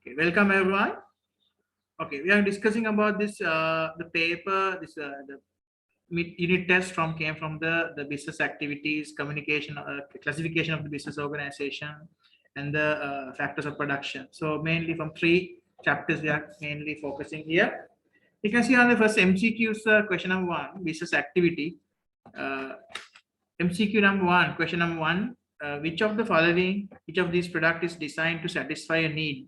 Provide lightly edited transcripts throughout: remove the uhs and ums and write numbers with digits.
Okay, welcome everyone. Okay, we are discussing about this the paper, this the unit test came from the business activities, communication, classification of the business organization, and the factors of production. So mainly from 3 chapters we are mainly focusing here. You can see on the first MCQs, question number 1, business activity. MCQ number 1, question number 1, which of the following, which of these product is designed to satisfy a need?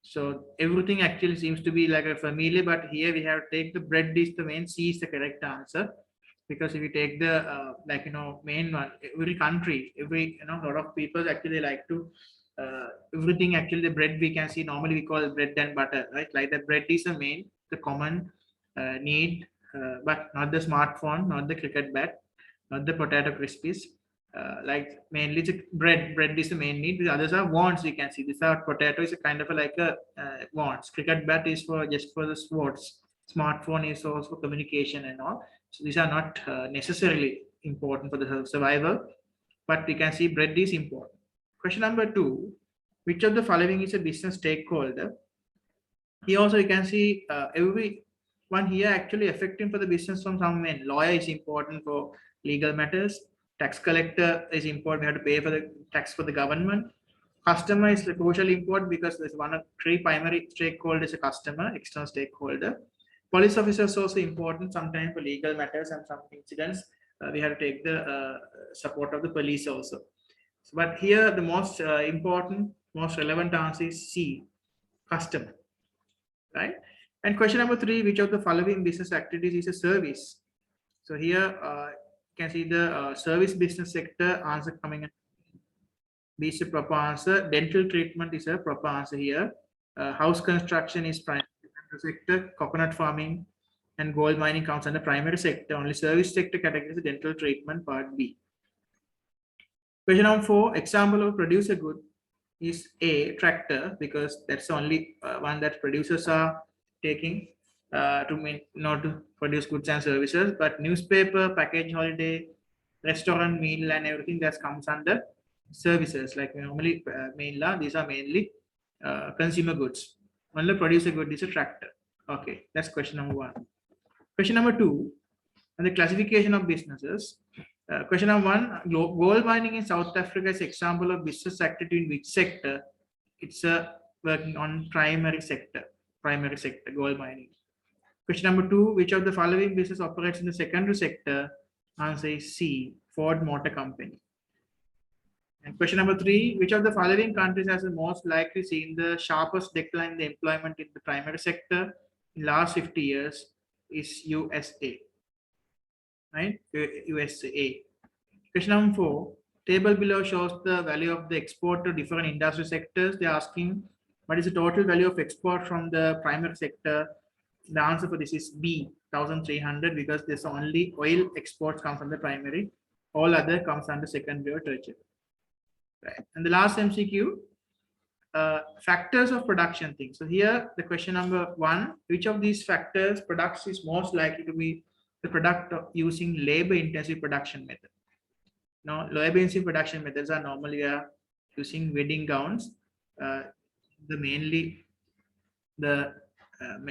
So everything actually seems to be like a familiar, but here we have to take the bread is the main, C is the correct answer. Because if you take the main one, every country, every a lot of people actually like to everything actually the bread we can see normally we call bread and butter, right? Like the bread is the main, the common need, but not the smartphone, not the cricket bat, not the potato crispies. Like mainly the bread is the main need. The others are wants. You can see this are potato is a kind of like a wants. Cricket bat is for just for the sports. Smartphone is also for communication and all. So these are not necessarily important for the survival, but we can see bread is important. Question number 2: which of the following is a business stakeholder? Here also you can see everyone here actually affecting for the business from some way. Lawyer is important for legal matters. Tax collector is important. We have to pay for the tax for the government. Customer is crucially important because there's one of 3 primary stakeholders: a customer, external stakeholder. Police officer is also important sometimes for legal matters and some incidents. We have to take the support of the police also. But here the most important, most relevant answer is C, customer, right? And question number 3: which of the following business activities is a service? So here you can see the service business sector answer coming in. B is a proper answer. Dental treatment is a proper answer here. House construction is primary sector. Coconut farming and gold mining counts under primary sector. Only service sector category is dental treatment, part B. Question number 4: example of producer good is A, tractor, because that's the only one that producers are taking not to produce goods and services. But newspaper, package holiday, restaurant, meal, and everything that comes under services. Like normally these are mainly consumer goods. Only producer good is a tractor. Okay, that's question number 1. Question number 2, and the classification of businesses. Question number 1: gold mining in South Africa is example of business activity in which sector? It's working on primary sector. Primary sector, gold mining. Question number 2: which of the following business operates in the secondary sector? Answer is C, Ford Motor Company. And question number 3: which of the following countries has the most likely seen the sharpest decline in the employment in the primary sector in last 50 years? Is USA. Right? USA. Question number 4. Table below shows the value of the export to different industry sectors. They're asking what is the total value of export from the primary sector? The answer for this is B, 1,300, because there's only oil exports come from the primary. All other comes under secondary or tertiary. Right. And the last MCQ, factors of production thing. So here the question number 1: which of these factors products is most likely to be the product of using labor intensive production method? Now labor intensive production methods are normally using wedding gowns, the mainly the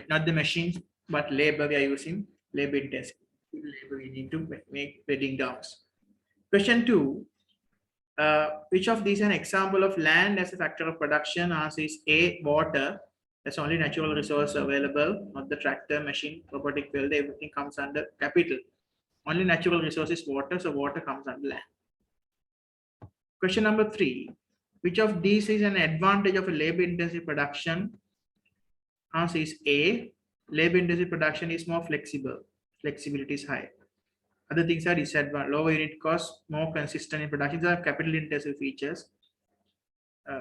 not the machines but labor. We are using labor intensive labor we need to make wedding gowns. Question 2: which of these is an example of land as a factor of production? Answer is A, water. That's only natural resource available, not the tractor, machine, robotic welder. Everything comes under capital. Only natural resource is water, so water comes under land. Question number 3: which of these is an advantage of a labor-intensive production? Answer is A, labor-intensive production is more flexible. Flexibility is high. Other things are disadvantage: lower unit cost, more consistent in production. These are capital intensive features.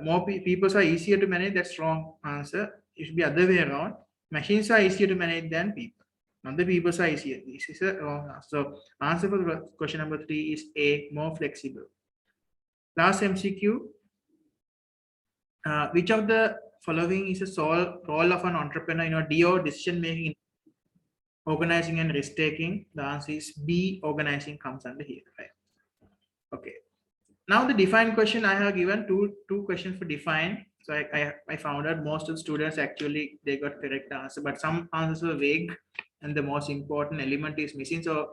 More people are easier to manage. That's wrong answer. It should be other way around. Machines are easier to manage than people. Not the people are easier. This is a wrong answer. So answer for the question number 3 is A, more flexible. Last MCQ. Which of the following is a role of an entrepreneur in a DO, decision making, organizing and risk taking? The answer is B, organizing comes under here. Right? Okay. Now the define question, I have given two questions for define. So I found out most of the students actually they got correct answer, but some answers were vague, and the most important element is missing. So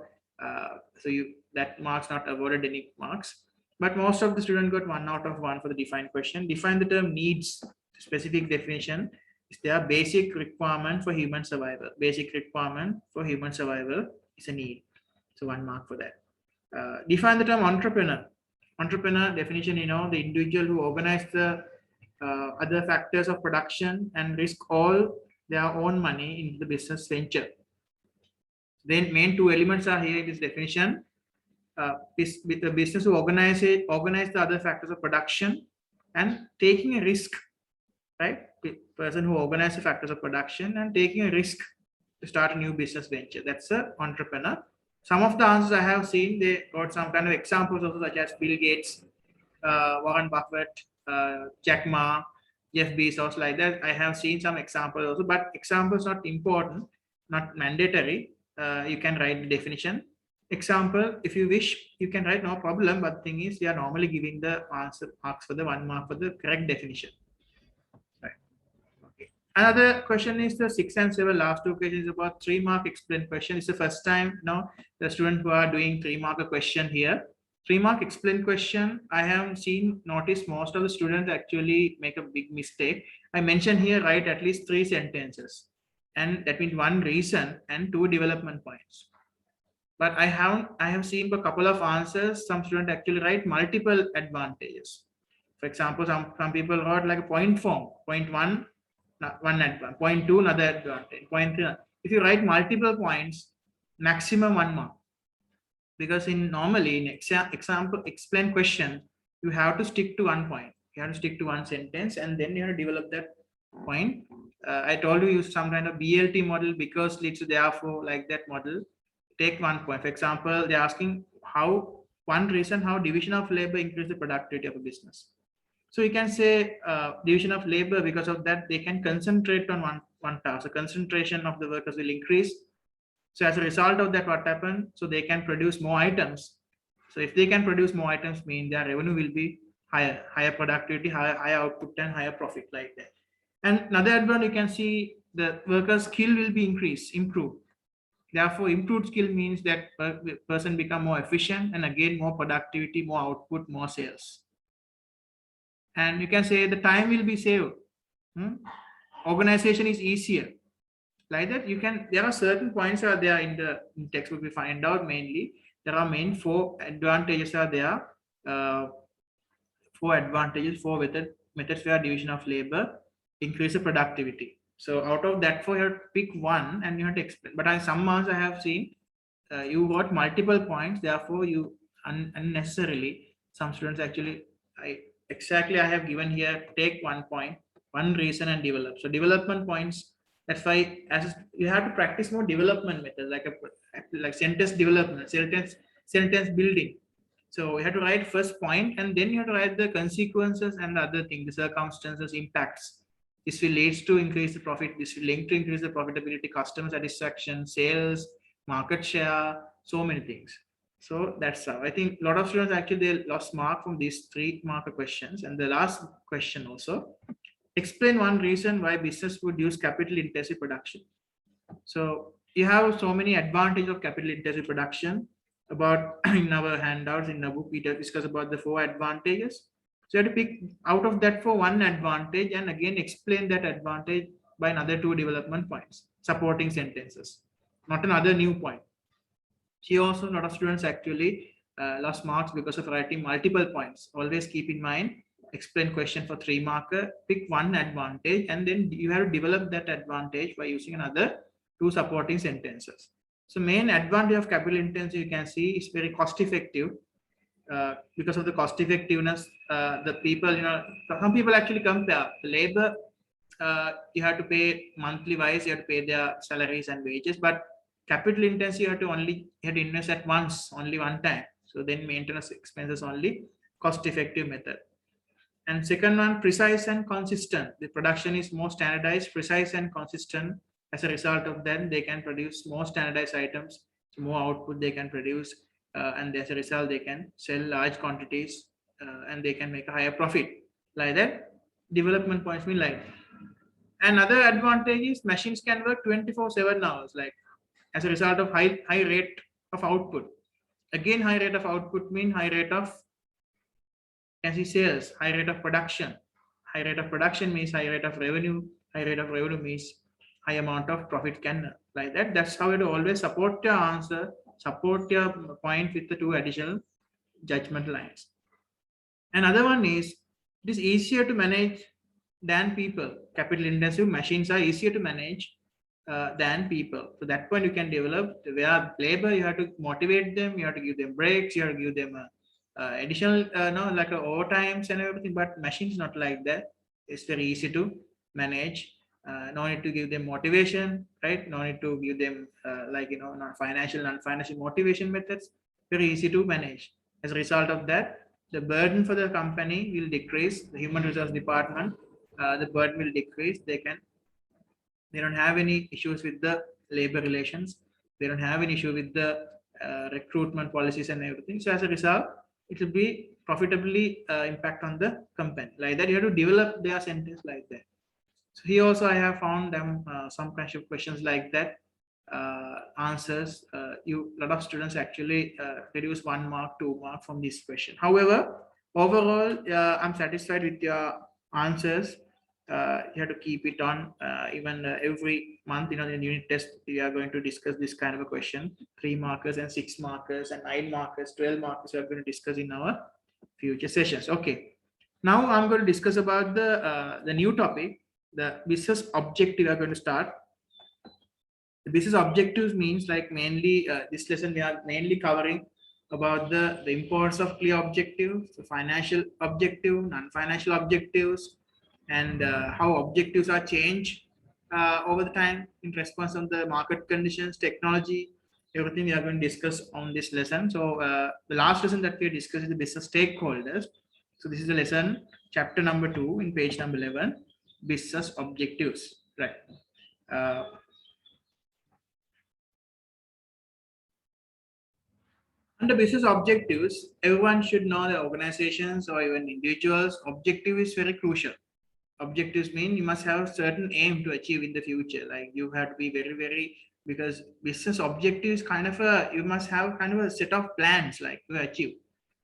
so you that marks not awarded any marks. But most of the students got 1 out of 1 for the defined question. Define the term needs. Specific definition is their basic requirement for human survival. Basic requirement for human survival is a need. So 1 mark for that. Define the term entrepreneur. Entrepreneur definition, the individual who organize the other factors of production and risk all their own money into the business venture. Then main 2 elements are here in this definition. With the business who organize the other factors of production and taking a risk, right? Person who organizes the factors of production and taking a risk to start a new business venture. That's an entrepreneur. Some of the answers I have seen, they got some kind of examples also, such as Bill Gates, Warren Buffett, Jack Ma, Jeff Bezos, like that. I have seen some examples also, but examples not important, not mandatory. You can write the definition. Example, if you wish, you can write, no problem. But the thing is, they are normally giving the answer marks for the 1 mark for the correct definition. Right. Okay. Another question is the 6 and 7 last 2 questions about 3-mark explain question. It's the first time now the students who are doing 3-mark question here. 3-mark explain question, I have noticed most of the students actually make a big mistake. I mentioned here, write at least 3 sentences, and that means 1 reason and 2 development points. But I have seen a couple of answers. Some students actually write multiple advantages. For example, some people wrote like a point form. Point 1, one advantage. Point 2, another advantage. Point 3. If you write multiple points, maximum 1 mark. Because normally in example explain question, you have to stick to 1 point. You have to stick to 1 sentence, and then you have to develop that point. I told you use some kind of BLT model, because leads to therefore, like that model. Take 1 point. For example, they're asking one reason how division of labor increase the productivity of a business. So you can say division of labor, because of that they can concentrate on one task. The concentration of the workers will increase. So as a result of that, what happened? So they can produce more items. So if they can produce more items, mean their revenue will be higher productivity, higher output, and higher profit, like that. And another advantage, you can see the worker's skill will be improved. Therefore, improved skill means that person become more efficient, and again more productivity, more output, more sales. And you can say the time will be saved. Organization is easier. Like that, there are certain points are there in the textbook. We find out mainly there are 4 advantages are there. 4 advantages, 4 methods where division of labor increase the productivity. So out of that 4, you have to pick 1 and you have to explain. But some months I have seen you got multiple points, therefore you unnecessarily, some students actually, I have given here, take 1 point, 1 reason and develop. So development points, that's why as you have to practice more development methods, like sentence development, sentence building. So you have to write first point, and then you have to write the consequences and the other thing, the circumstances, impacts. This will lead to increase the profit. This will link to increase the profitability, customer satisfaction, sales, market share, so many things. So that's how I think a lot of students actually they lost mark from these 3-mark questions. And the last question also, explain 1 reason why business would use capital intensive production. So you have so many advantages of capital intensive production. About in our handouts in the book we discuss about the 4 advantages. So you have to pick out of that for 1 advantage, and again explain that advantage by another 2 development points, supporting sentences, not another new point. She also, a lot of students actually lost marks because of writing multiple points. Always keep in mind, explain question for 3-marker, pick 1 advantage, and then you have to develop that advantage by using another 2 supporting sentences. So main advantage of capital intensive, you can see, is very cost effective. Because of the cost effectiveness, the people, some people actually compare the labor. You have to pay monthly wise, you have to pay their salaries and wages, but capital intensive, you have to invest at once, only 1 time. So then maintenance expenses only, cost effective method. And second one, precise and consistent. The production is more standardized, precise and consistent. As a result of that, they can produce more standardized items, so more output they can produce, and as a result, they can sell large quantities, and they can make a higher profit. Like that, development points mean like. Another advantage is machines can work 24/7 hours, like as a result of high rate of output. Again, high rate of output mean high rate of, can see, sales, high rate of production. High rate of production means high rate of revenue. High rate of revenue means high amount of profit can, like that. That's how you always support your answer, support your point with the two additional judgment lines. Another one is it is easier to manage than people. Capital intensive machines are easier to manage than people. So that point you can develop. Where labor, you have to motivate them, you have to give them breaks, you have to give them additional, no, like overtimes and everything. But machines not like that. It's very easy to manage. No need to give them motivation, right? No need to give them like not non-financial motivation methods. Very easy to manage. As a result of that, the burden for the company will decrease. The human resource department, the burden will decrease. They don't have any issues with the labor relations. They don't have any issue with the recruitment policies and everything. So as a result, it will be profitably impact on the company. Like that, you have to develop their sentence like that. So here also I have found them some kind of questions like that. Answers, you lot of students actually reduce 1 mark, 2 mark from this question. However, overall, I'm satisfied with your answers. You have to keep it on even every month. In unit test, we are going to discuss this kind of a question: 3 markers and 6 markers and 9 markers, 12 markers. We are going to discuss in our future sessions. Okay. Now I'm going to discuss about the new topic, the business objective. We are going to start. The business objectives means like mainly this lesson we are mainly covering about the importance of clear objectives, the financial objective, non-financial objectives, and how objectives are changed over the time in response on the market conditions, technology, everything we are going to discuss on this lesson. So the last lesson that we discussed is the business stakeholders. So this is the lesson, chapter number 2 in page number 11, business objectives, right? Under business objectives, everyone should know that organizations or even individuals, objective is very crucial. Objectives mean you must have certain aim to achieve in the future. Like you have to be very, because business objective is kind of you must have kind of a set of plans like to achieve.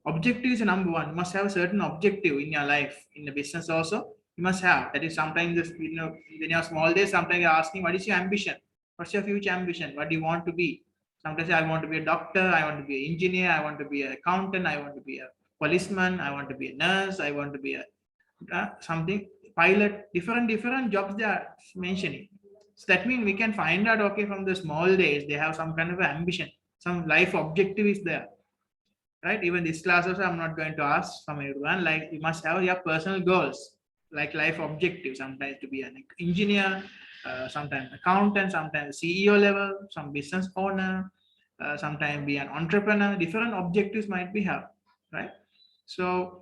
Objective is number one. You must have a certain objective in your life, in the business also. You must have. That is sometimes this, when you're small days, sometimes you're asking, what is your ambition? What's your future ambition? What do you want to be? Sometimes I want to be a doctor, I want to be an engineer, I want to be an accountant, I want to be a policeman, I want to be a nurse, I want to be a something pilot. Different jobs they are mentioning. So that means we can find out, okay, from the small days they have some kind of ambition, some life objective is there, right? Even this class also I'm not going to ask from everyone. Like you must have your personal goals, like life objective. Sometimes to be an engineer, sometimes accountant, sometimes CEO level, some business owner, sometimes be an entrepreneur. Different objectives might be have, right? So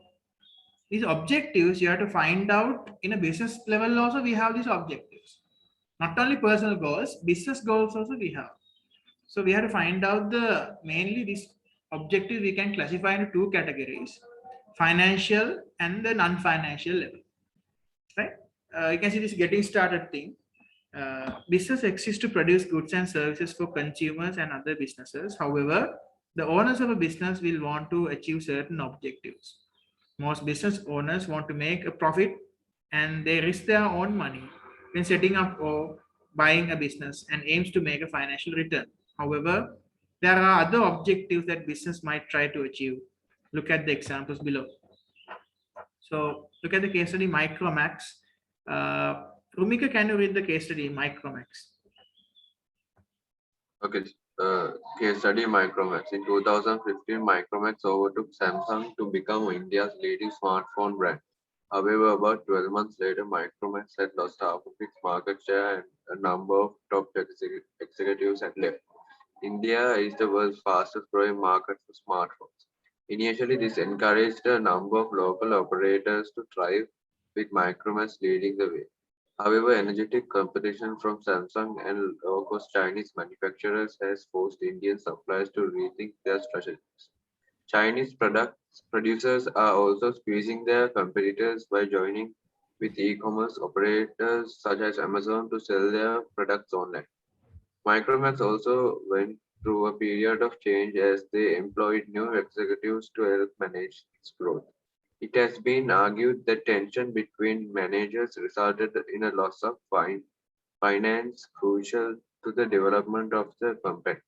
these objectives you have to find out in a business level. Also, we have these objectives. Not only personal goals, business goals also we have. So we have to find out the mainly this objective we can classify into 2 categories: financial and the non-financial level, right? You can see this getting started thing. Business exists to produce goods and services for consumers and other businesses. However, the owners of a business will want to achieve certain objectives. Most business owners want to make a profit and they risk their own money when setting up or buying a business and aims to make a financial return. However, there are other objectives that business might try to achieve. Look at the examples below. So look at the case study Micromax. Rumika, can you read the case study Micromax? Okay. Case study Micromax. In 2015, Micromax overtook Samsung to become India's leading smartphone brand. However, about 12 months later, Micromax had lost half of its market share and a number of top executives had left. India is the world's fastest growing market for smartphones. Initially, this encouraged a number of local operators to thrive, with Micromax leading the way. However, energetic competition from Samsung and low-cost Chinese manufacturers has forced Indian suppliers to rethink their strategies. Chinese producers are also squeezing their competitors by joining with e-commerce operators such as Amazon to sell their products online. Micromax also went through a period of change as they employed new executives to help manage its growth. It has been argued that tension between managers resulted in a loss of finance crucial to the development of the company.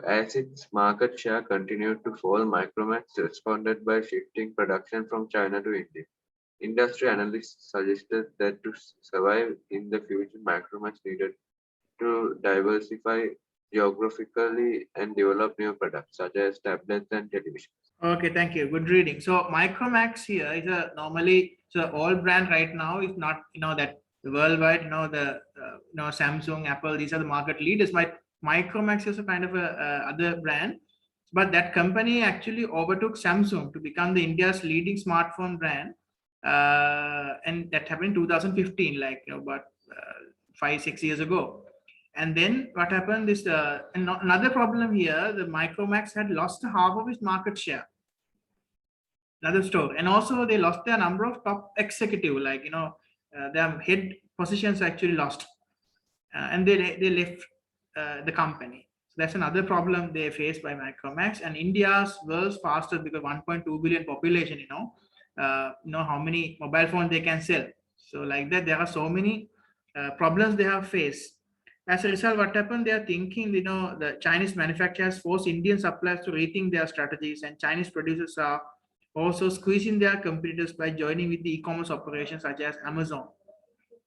As its market share continued to fall, Micromax responded by shifting production from China to India. Industry analysts suggested that to survive in the future, Micromax needed to diversify geographically and develop new products such as tablets and television. Okay, thank you. Good reading. So Micromax here is a normally so all brand right now is not that worldwide the Samsung, Apple, these are the market leaders. Micromax is a kind of a other brand, but that company actually overtook Samsung to become the India's leading smartphone brand, and that happened in 2015, like about 5-6 years ago. And then what happened is another problem here. The Micromax had lost half of its market share. Another store, and also they lost their number of top executive, like their head positions actually lost, and they left the company. So that's another problem they faced by Micromax. And India's world's fastest, because 1.2 billion population, how many mobile phones they can sell. So like that, there are so many problems they have faced. As a result, what happened? They are thinking, the Chinese manufacturers force Indian suppliers to rethink their strategies, and Chinese producers are also squeezing their competitors by joining with the e-commerce operations such as Amazon.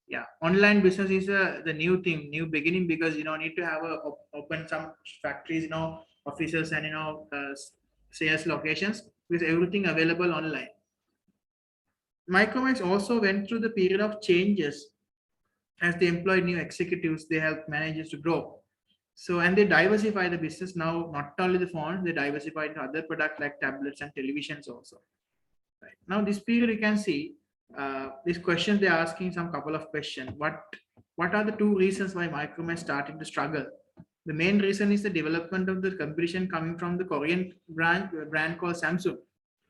Yeah, online business is the new thing, new beginning, because need to have open some factories, offices, and sales locations with everything available online. Micromax also went through the period of changes as they employed new executives. They helped managers to grow. So, and they diversify the business now, not only the phones, they diversify into other products like tablets and televisions also. Right. Now, this period you can see these questions they're asking some couple of questions. What are the two reasons why Micromax starting to struggle? The main reason is the development of the competition coming from the Korean brand called Samsung,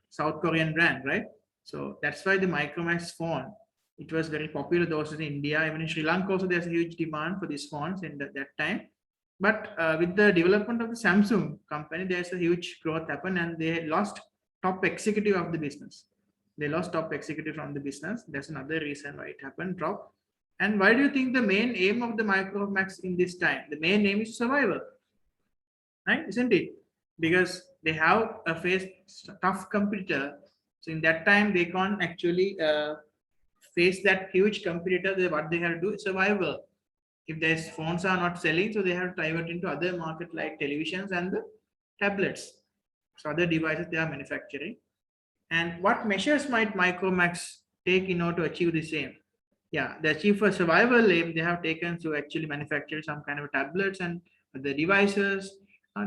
South Korean brand, right? So that's why the Micromax phone, it was very popular those in India. Even in Sri Lanka also there's a huge demand for these phones in that time. But with the development of the Samsung company, there's a huge growth happen, and they lost top executive of the business. They lost top executive from the business. That's another reason why it happened, drop. And why do you think the main aim of the Micromax in this time? The main aim is survival, right? Isn't it? Because they have a face tough competitor. So in that time, they can't actually face that huge competitor. What they have to do is survival. If their phones are not selling, so they have to divert into other market like televisions and the tablets. So other devices they are manufacturing. And what measures might Micromax take in order to achieve the same? Yeah, the achieve for survival aim they have taken to actually manufacture some kind of tablets and the devices.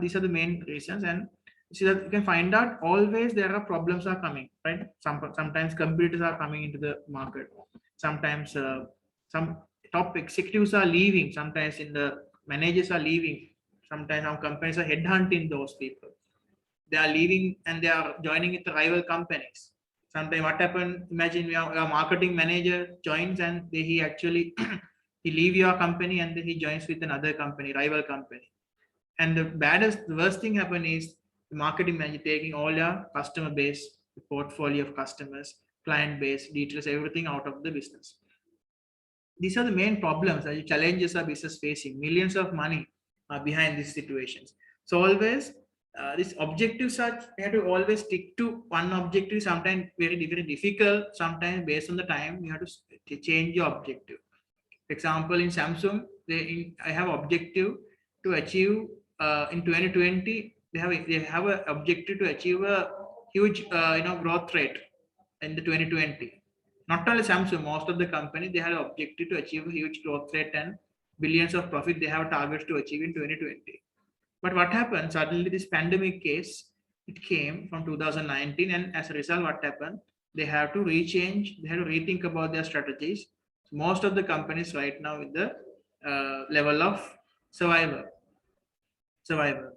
These are the main reasons. And see that you can find out always there are problems are coming, right? Sometimes competitors are coming into the market. Sometimes some top executives are leaving. Sometimes in the managers are leaving. Sometimes some companies are headhunting those people. They are leaving and they are joining with the rival companies. Sometimes what happened, imagine your marketing manager joins and he actually he leave your company and then he joins with another company, rival company. And the worst thing happen is the marketing manager taking all your customer base, the portfolio of customers, client base, details, everything out of the business. These are the main problems and challenges our business facing. Millions of money are behind these situations. So always these objectives are you have to always stick to one objective. Sometimes very difficult. Sometimes based on the time you have to change your objective. For example, in Samsung, I have objective to achieve in 2020. They have an objective to achieve a huge growth rate in the 2020. Not only Samsung, most of the company they had an objective to achieve a huge growth rate and billions of profit. They have targets to achieve in 2020. But what happened? Suddenly, this pandemic case it came from 2019, and as a result, what happened? They have to rechange. They have to rethink about their strategies. So most of the companies right now with the level of survival, survival,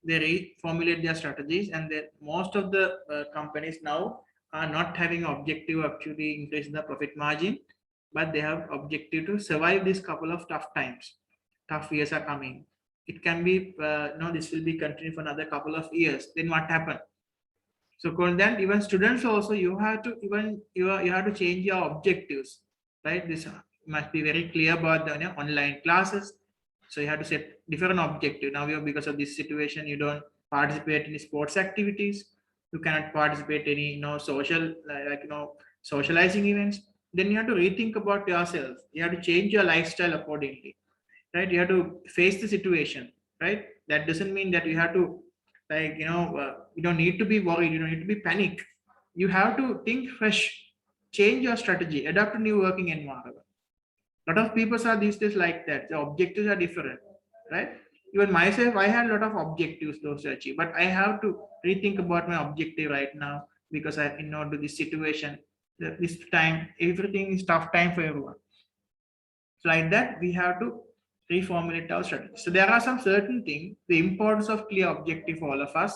they reformulate their strategies, and most of the companies now are not having objective actually increase the profit margin, but they have objective to survive this couple of tough times. Tough years are coming. It can be no, this will be continued for another couple of years. Then what happened? So then even students also, you have to even you have to change your objectives, right? This must be very clear about the online classes. So you have to set different objective. Now you, because of this situation, you don't participate in sports activities. You cannot participate any social socializing events. Then you have to rethink about yourself. You have to change your lifestyle accordingly, right? You have to face the situation, right? That doesn't mean that you have to you don't need to be worried, you don't need to be panic. You have to think fresh, change your strategy, adapt to new working environment. A lot of people are these days like that. The objectives are different, right? Even myself, I had a lot of objectives those to achieve, but I have to rethink about my objective right now, because I in order to this situation, this time, everything is tough time for everyone. So like that, we have to reformulate our strategy. So there are some certain things, the importance of clear objective for all of us,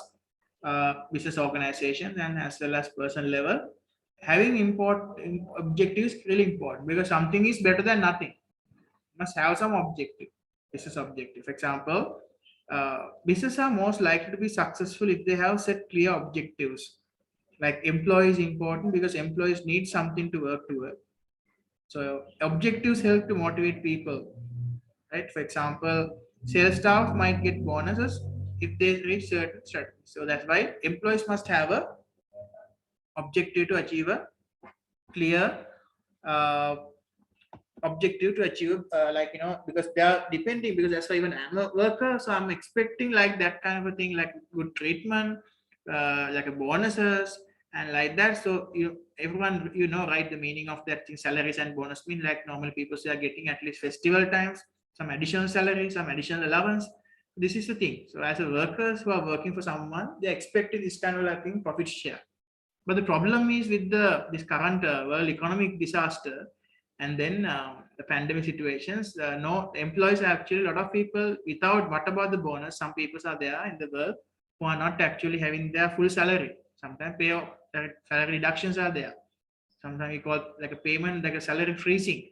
business organizations and as well as personal level. Having important objectives is really important, because something is better than nothing. Must have some objective, business objective. For example, business are most likely to be successful if they have set clear objectives. Like employees important because employees need something to work toward. So objectives help to motivate people, right? For example, sales staff might get bonuses if they reach certain strategies. So that's why employees must have a objective to achieve a clear uh, objective to achieve because they are depending, because that's why even I'm a worker, so I'm expecting like that kind of a thing, like good treatment, like a bonuses and like that. So everyone right, the meaning of that thing, salaries and bonus mean like normal people say are getting at least festival times some additional salary, some additional allowance. This is the thing. So as a workers who are working for someone, they're expecting this kind of like thing, profit share. But the problem is with this current world economic disaster, and then the pandemic situations. No employees are actually a lot of people without. What about the bonus? Some people are there in the world who are not actually having their full salary. Sometimes salary reductions are there. Sometimes we call like a payment, like a salary freezing,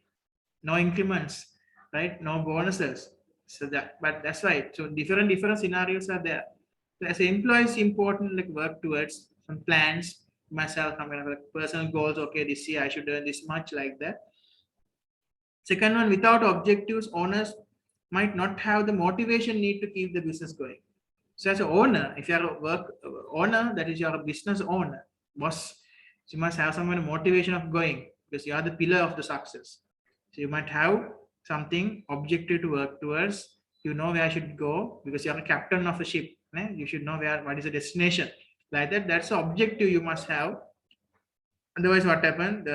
no increments, right? No bonuses. So but that's right. So different scenarios are there. So as an employee, it's important like work towards some plans. Myself, I'm gonna have like personal goals. Okay, this year I should earn this much, like that. Second one, without objectives, owners might not have the motivation need to keep the business going. So as an owner, if you are a work owner, that is your business owner, boss, so you must have some kind of motivation of going, because you are the pillar of the success. So you might have something objective to work towards. You know where I should go because you are a captain of the ship. You should know what is the destination. Like that, that's the objective you must have. Otherwise, what happens?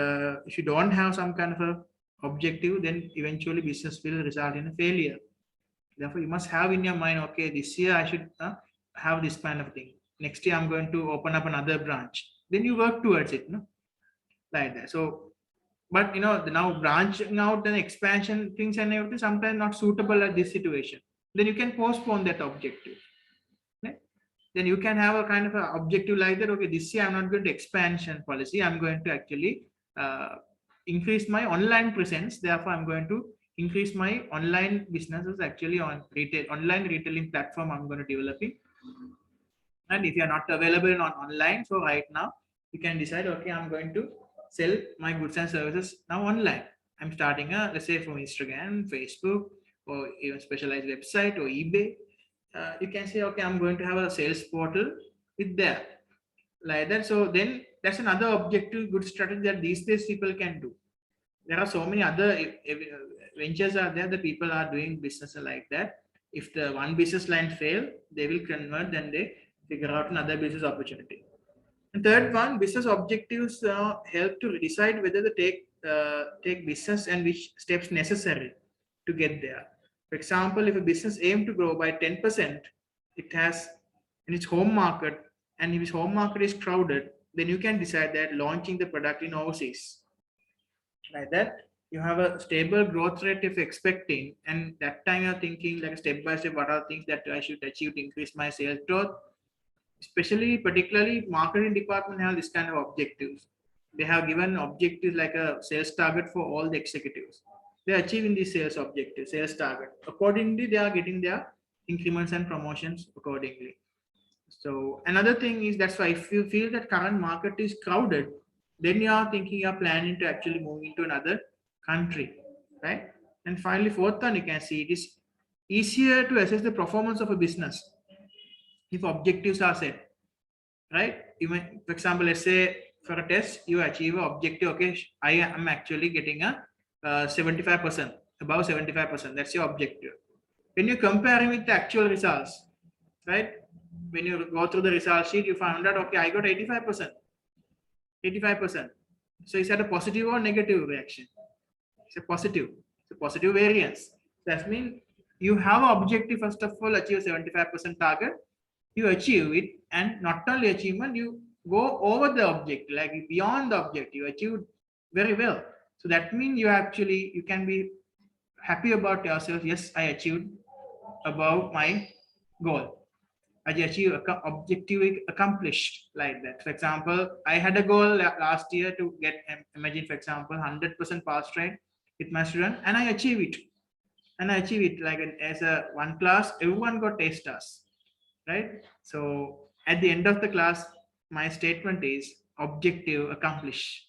If you don't have some kind of a objective, then eventually business will result in a failure. Therefore, you must have in your mind, okay, this year I should have this kind of thing. Next year, I'm going to open up another branch. Then you work towards it, like that. So, but the now branching out and expansion things and everything sometimes not suitable at this situation. Then you can postpone that objective. Right? Then you can have a kind of a objective like that. Okay, this year I'm not going to expansion policy. I'm going to actually increase my online presence. Therefore, I'm going to increase my online businesses actually on online retailing platform. I'm going to develop it. And if you're not available on online, so right now you can decide, okay, I'm going to sell my goods and services now online. I'm starting let's say from Instagram, Facebook, or even specialized website or eBay. You can say, okay, I'm going to have a sales portal with that, like that. So then that's another objective good strategy that these days people can do. There are so many other ventures are there, the people are doing business like that. If the one business line fail, they will convert, then they figure out another business opportunity. And third one, business objectives help to decide whether to take business and which steps necessary to get there. For example, if a business aim to grow by 10%, it has in its home market, and if its home market is crowded, then you can decide that launching the product in overseas, like that. You have a stable growth rate if expecting, and that time you're thinking like step by step, what are things that I should achieve to increase my sales growth. especially particularly marketing department have this kind of objectives. They have given objectives like a sales target for all the executives. They're achieving these sales objectives, sales target. Accordingly, they are getting their increments and promotions accordingly. So another thing is that's why if you feel that current market is crowded, then you are thinking you're planning to actually move into another country, right? And finally, fourth one, you can see it is easier to assess the performance of a business if objectives are set, right? Even, for example, let's say for a test, you achieve an objective. Okay, I am actually getting a 75%, above 75%. That's your objective. When you compare with the actual results, right? When you go through the result sheet, you find out, okay, I got 85%, 85%. So is that a positive or negative reaction? It's a positive. It's a positive variance. That means you have an objective, first of all, achieve 75% target. You achieve it, and not only achievement, you go over the objective, like beyond the objective, you achieve very well. So that means you can be happy about yourself. Yes, I achieved above my goal. I achieve objective accomplished, like that. For example, I had a goal last year to get, imagine for example, 100% pass rate with my student, and I achieve it. And I achieve it like as a one class, everyone got A stars, right? So at the end of the class, my statement is objective accomplished.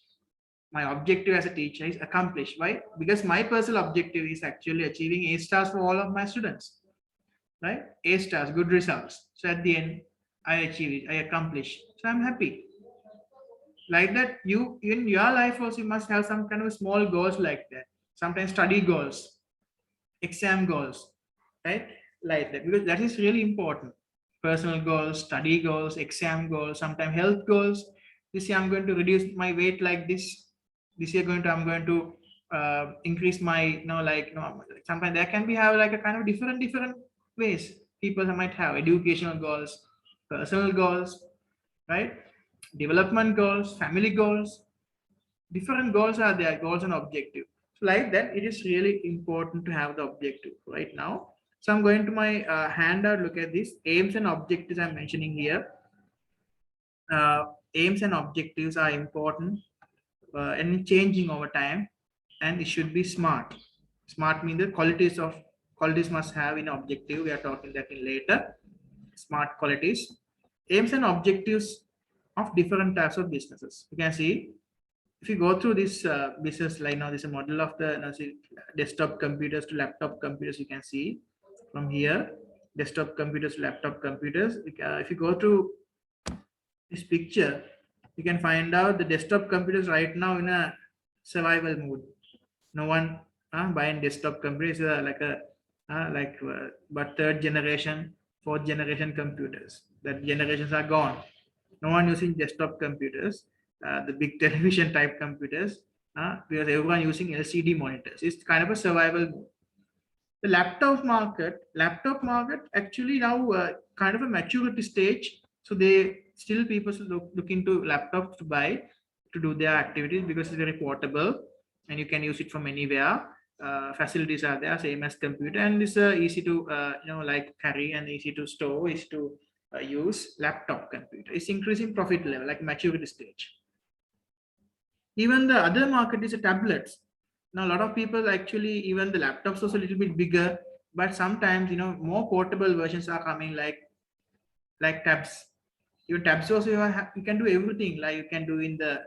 My objective as a teacher is accomplished. Why? Because my personal objective is actually achieving A stars for all of my students, right? A stars, good results. So at the end, I achieve it, I accomplish. So I'm happy. Like that, you in your life also you must have some kind of small goals like that. Sometimes study goals, exam goals, right? Like that, because that is really important. Personal goals, study goals, exam goals, sometimes health goals. This year I'm going to reduce my weight like this. This year I'm going to increase my, sometimes there can be have like a kind of different ways people might have educational goals, personal goals, right? Development goals, family goals, different goals are there, goals and objective. So like that, it is really important to have the objective right now. So I'm going to my handout, look at this aims and objectives I'm mentioning here. uh, Aims and objectives are important and changing over time, and it should be smart. Smart means the qualities must have in objective. We are talking that in later. Smart qualities, aims and objectives of different types of businesses. You can see if you go through this business line now, this is a model of the desktop computers to laptop computers. You can see from here, desktop computers to laptop computers. If you go to this picture, you can find out the desktop computers right now in a survival mode. No one buying desktop computers, but third generation, fourth generation computers. That generations are gone. No one using desktop computers, the big television type computers, because everyone using LCD monitors. It's kind of a survival mode. The laptop market actually now kind of a maturity stage. So they still people look into laptops to buy to do their activities because it's very portable and you can use it from anywhere. Facilities are there, same as computer, and it's easy to like carry and easy to store, easy to use. Laptop computer it's increasing profit level like maturity stage. Even the other market is a tablets. Now a lot of people actually, even the laptops also a little bit bigger, but sometimes more portable versions are coming, like tabs. Your tabs also you can do everything like you can do in the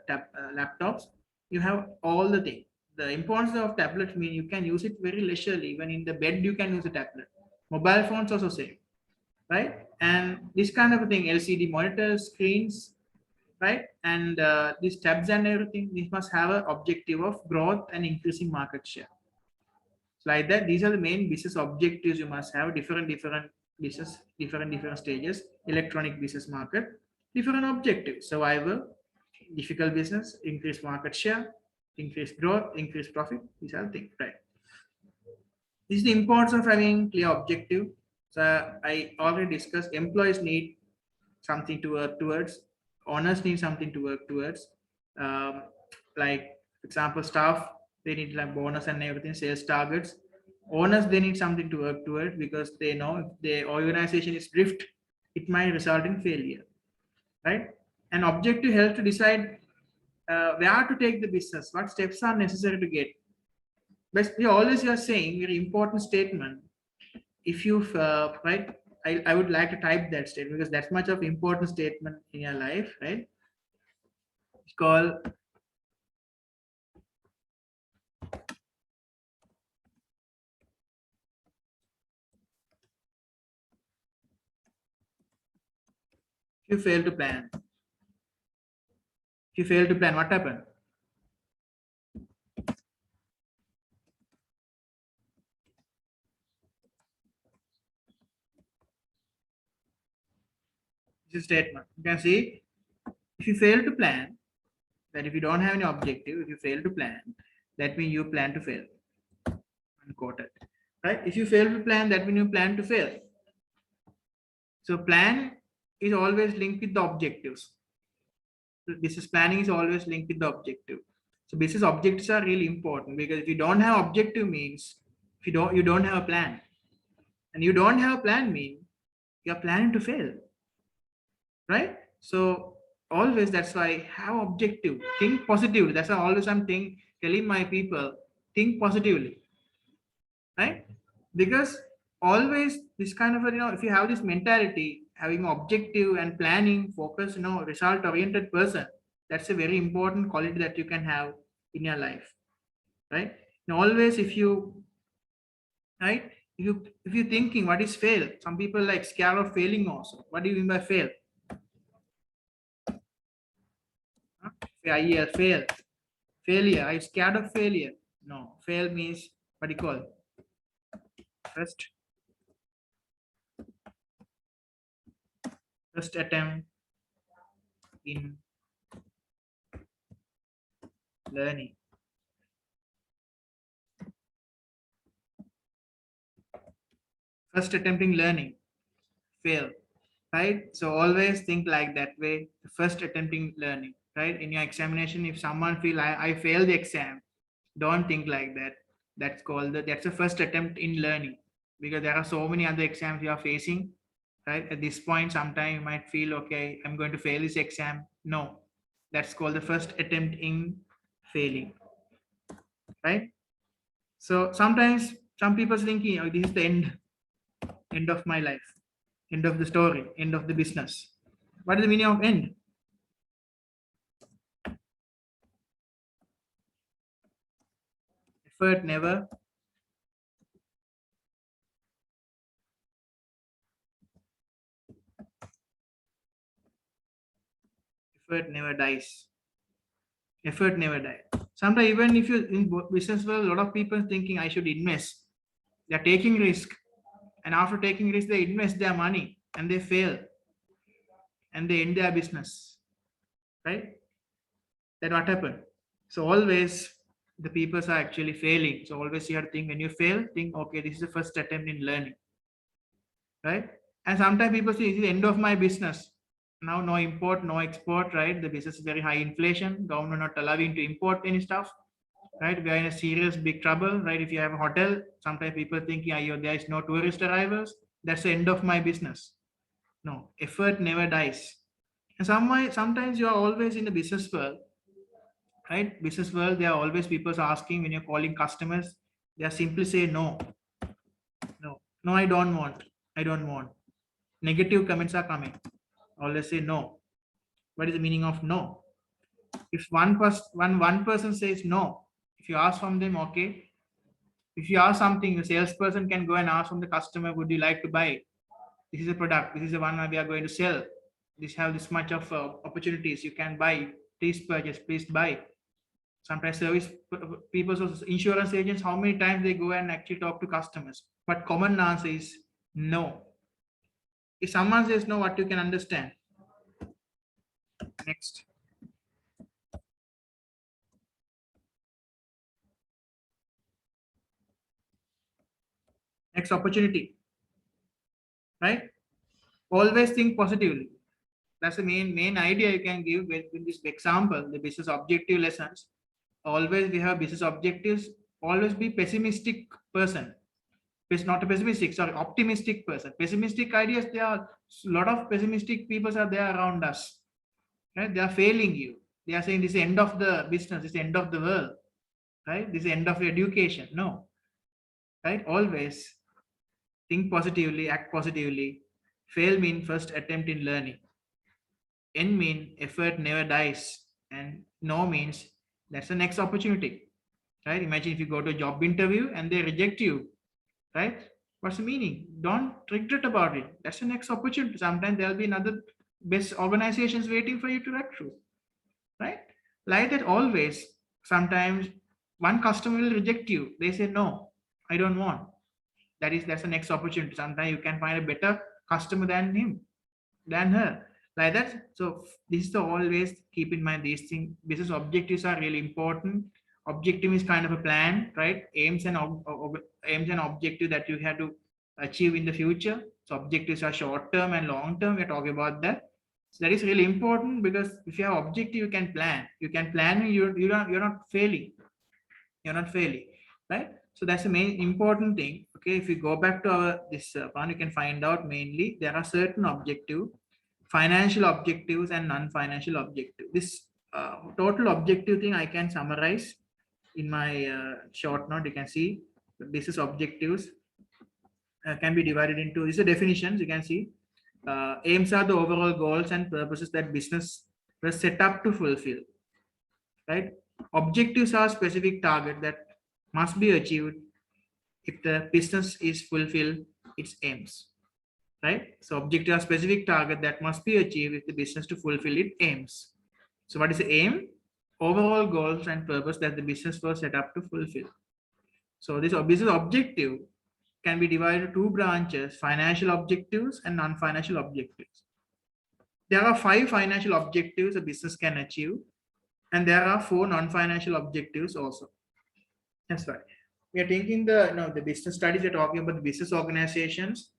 laptops. You have all the thing. The importance of tablets mean you can use it very leisurely. Even in the bed you can use a tablet. Mobile phones also same, right? And this kind of a thing, LCD monitors, screens, right? And these tabs and everything, this must have an objective of growth and increasing market share. Like that, these are the main business objectives you must have. Different business, different stages. Electronic business market, different objectives: survival, difficult business, increase market share, increase growth, increase profit. These are the things, right? This is the importance of having clear objective. So I already discussed, employees need something to work towards, owners need something to work towards. um, like for example, staff, they need like bonus and everything, sales targets. Owners, they need something to work towards because they know if the organization is drift, it might result in failure. right? An objective helps to decide where to take the business, what steps are necessary to get. But we always are saying very important statement. If you right, I would like to type that statement because that's much of important statement in your life, right? It's called if you fail to plan. If you fail to plan, what happened? This is a statement. You can see if you fail to plan, that if you don't have any objective, if you fail to plan, that means you plan to fail. Unquoted. Right? If you fail to plan, that means you plan to fail. So plan is always linked with the objectives. So business planning is always linked with the objective. So business objectives are really important because if you don't have objective means if you don't have a plan. And you don't have a plan means you're planning to fail. Right? So always that's why have objective, think positively. That's why always telling my people, think positively, right? Because always this kind of if you have this mentality, having objective and planning, focus, result oriented person, that's a very important quality that you can have in your life, right? And always if you right if you thinking what is fail, some people like scared of failing also. What do you mean by fail? Huh? Yeah, fail. Failure. I'm scared of failure. No, fail means what do you call? First attempt in learning. First attempt in learning. Fail. Right? So always think like that way. First attempt in learning. Right? In your examination, if someone feel I failed the exam, don't think like that. That's the first attempt in learning. Because there are so many other exams you are facing. Right? At this point, sometimes you might feel, okay, I'm going to fail this exam. No, that's called the first attempt in failing, right? So sometimes some people thinking, oh, this is the end of my life, end of the story, end of the business. What is the meaning of end? Effort never dies. Effort never dies. Sometimes even if you in business world, a lot of people thinking I should invest. They're taking risk, and after taking risk, they invest their money and they fail and they end their business, right? Then what happened? So always the people are actually failing. So always you have to think when you fail, think, okay, this is the first attempt in learning, right? And sometimes people say, this is the end of my business. Now no import, no export, right? The business is very high inflation. Government not allowing to import any stuff, right? We are in a serious big trouble, right? If you have a hotel, sometimes people think, yeah, there is no tourist arrivals. That's the end of my business. No, effort never dies. And sometimes you are always in the business world, right? Business world, there are always people asking when you're calling customers, they are simply say no, no, I don't want. Negative comments are coming. Always say no. What is the meaning of no? If one person says no, if you ask from them, okay. If you ask something, the salesperson can go and ask from the customer, would you like to buy? This is a product. This is the one we are going to sell. This have this much of opportunities. You can buy. Please purchase. Please buy. Sometimes service people, so insurance agents, how many times they go and actually talk to customers? But common answer is no. If someone says no, what you can understand? Next. Next opportunity. Right? Always think positively. That's the main idea you can give with this example, the business objective lessons. Always we have business objectives. Always be pessimistic person. Not a pessimistic, sorry, optimistic person. Pessimistic ideas, there are a lot of pessimistic people are there around us. right? They are failing you. They are saying this is the end of the business, this is the end of the world, right? This is the end of education. No, right? Always think positively, act positively. Fail mean first attempt in learning. N mean effort never dies, and no means that's the next opportunity, right? Imagine if you go to a job interview and they reject you, right? What's the meaning? Don't regret about it. That's the next opportunity. Sometimes there'll be another best organizations waiting for you to recruit, right? Like that always. Sometimes one customer will reject you. They say no, I don't want. That's the next opportunity. Sometimes you can find a better customer than him, than her, like that. So this is the always keep in mind these things. Business objectives are really important. Objective is kind of a plan, right? Aims and objective that you have to achieve in the future. So objectives are short term and long term. We're talking about that. So that is really important, because if you have objective, you can plan. You can plan. You're not failing. You're not failing, right? So that's the main important thing. Okay, if you go back to our this one, you can find out mainly there are certain objective, financial objectives and non-financial objective. This total objective thing I can summarize in my short note. You can see the business objectives can be divided into, these are definitions. You can see aims are the overall goals and purposes that business was set up to fulfill, right? Objectives are specific target that must be achieved if the business is fulfill its aims, right? So objective are specific target that must be achieved if the business to fulfill its aims. So what is the aim? Overall goals and purpose that the business was set up to fulfill. So this business objective can be divided into two branches: financial objectives and non-financial objectives. There are 5 financial objectives a business can achieve, and there are 4 non-financial objectives also. That's right. We are taking the business studies. We're talking about the business organizations.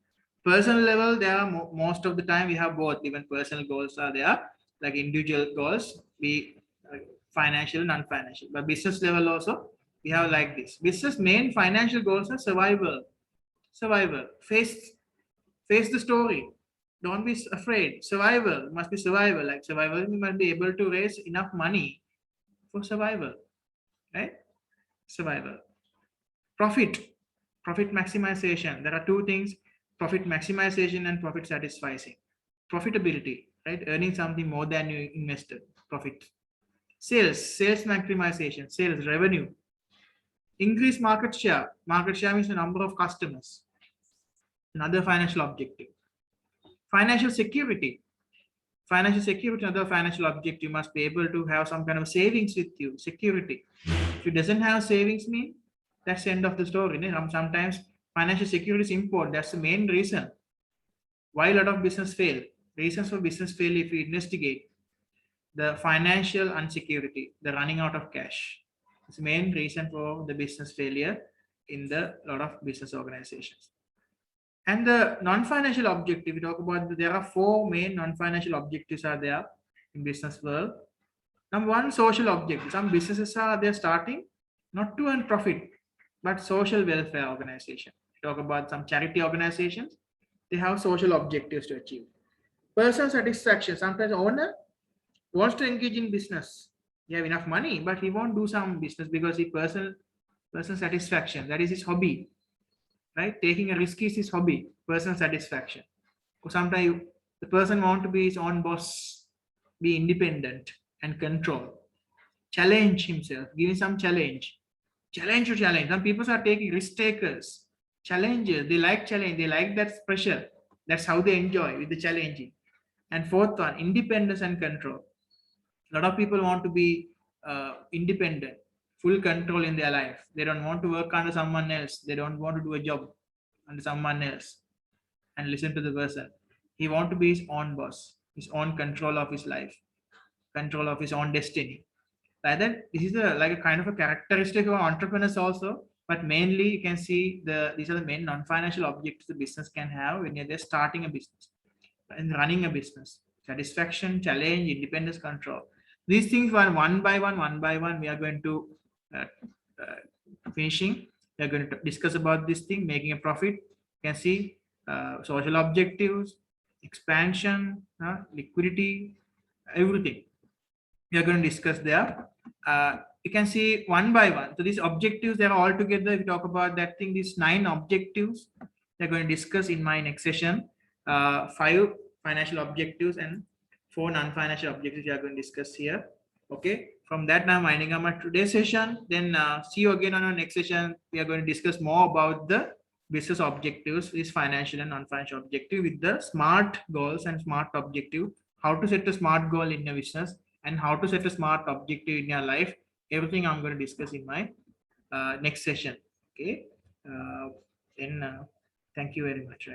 Personal level, there are most of the time we have both. Even personal goals are there, like individual goals, be financial, non-financial. But business level also, we have like this. Business main financial goals are survival. Survival. Face the story. Don't be afraid. Survival must be survival. Like survival, we must be able to raise enough money for survival, right? Survival. Profit maximization. There are two things: profit maximization and profit satisficing. Profitability, right? Earning something more than you invested. Profit. Sales maximization, sales revenue. Increase market share. Market share means the number of customers. Another financial objective. Financial security. Financial security, another financial objective. You must be able to have some kind of savings with you. Security. If you doesn't have savings, mean that's the end of the story. Sometimes financial security is important. That's the main reason why a lot of business fail. Reasons for business fail, if you investigate, the financial insecurity, the running out of cash. It's the main reason for the business failure in the lot of business organizations. And the non-financial objective, we talk about, there are 4 main non-financial objectives are there in business world. Number one, social objective. Some businesses are they're starting not to earn profit, but social welfare organization. Talk about some charity organizations. They have social objectives to achieve. Personal satisfaction. Sometimes owner wants to engage in business. He have enough money, but he won't do some business because he personal satisfaction. That is his hobby, right? Taking a risk is his hobby. Personal satisfaction. Or sometimes the person want to be his own boss, be independent and control. Challenge himself, give him some challenge. Challenge to challenge. Some people are taking risk takers, challenges. They like challenge. They like that pressure. That's how they enjoy with the challenging. And fourth one, independence and control. A lot of people want to be independent, full control in their life. They don't want to work under someone else. They don't want to do a job under someone else and listen to the person. He want to be his own boss, his own control of his life, control of his own destiny. Like that, this is like a kind of a characteristic of entrepreneurs also. But mainly, you can see these are the main non-financial objectives the business can have when they're starting a business and running a business. Satisfaction, challenge, independence, control. These things were one by one. We are going to finishing. We are going to discuss about this thing, making a profit. You can see social objectives, expansion, liquidity, everything we are going to discuss there. You can see one by one. So these objectives, they are all together. If you talk about that thing, these 9 objectives, they're going to discuss in my next session. 5 financial objectives and 4 non-financial objectives we are going to discuss here. Okay. From that, now I'm winding up my today's session. Then see you again on our next session. We are going to discuss more about the business objectives, is financial and non-financial objective with the SMART goals and SMART objective. How to set a SMART goal in your business and how to set a SMART objective in your life. Everything I'm going to discuss in my next session. Okay. Then thank you very much.